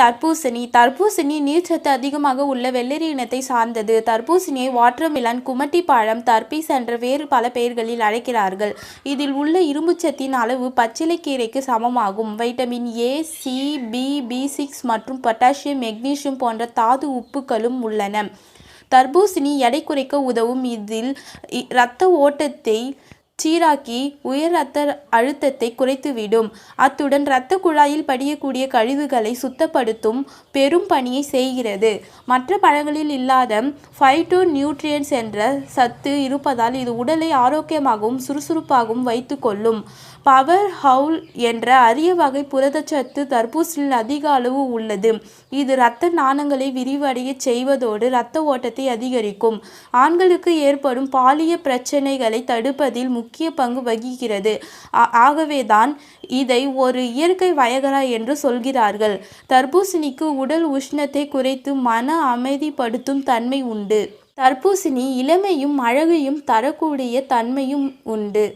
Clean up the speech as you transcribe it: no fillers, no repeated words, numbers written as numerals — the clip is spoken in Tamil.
தர்பூசணி நீர்ச்சத்து அதிகமாக உள்ள வெள்ளரி இனத்தை சார்ந்தது. தர்பூசணியை வாட்டர்மெலன், குமட்டி பழம், தர்பீஸ் என்ற வேறு பல பெயர்களில் அழைக்கிறார்கள். இதில் உள்ள இரும்புச்சத்தின் அளவு பச்சிலைக்கீரைக்கு சமமாகும். வைட்டமின் ஏ, சி, பி6 மற்றும் பொட்டாசியம், மெக்னீசியம் போன்ற தாது உப்புக்களும் உள்ளன. தர்பூசணி எடை குறைக்க உதவும். இதில் இரத்த ஓட்டத்தை சீராக்கி உயர் இரத்த அழுத்தத்தை குறைத்துவிடும். அத்துடன் இரத்த குழாயில் படியக்கூடிய கழிவுகளை சுத்தப்படுத்தும் பெரும் பணியை செய்கிறது. மற்ற பழங்களில் இல்லாத பைட்டோ நியூட்ரியன்ஸ் என்ற சத்து இருப்பதால் இது உடலை ஆரோக்கியமாகவும் சுறுசுறுப்பாகவும் வைத்து கொள்ளும். பவர் ஹவுல் என்ற அரிய வகை புரதச்சத்து தர்பூசணியில் அதிக அளவு உள்ளது. இது இரத்த நாளங்களை விரிவடைய செய்வதோடு இரத்த ஓட்டத்தை அதிகரிக்கும். ஆண்களுக்கு ஏற்படும் பாலிய பிரச்சனைகளை தடுப்பதில் முக்கிய பங்கு வகிக்கிறது. ஆகவேதான் இதை ஒரு இயற்கை வயகரா என்று சொல்கிறார்கள். தர்பூசணிக்கு உடல் உஷ்ணத்தை குறைத்து மன அமைதிப்படுத்தும் தன்மை உண்டு. தர்பூசணி இளமையும் அழகையும் தரக்கூடிய தன்மையும் உண்டு.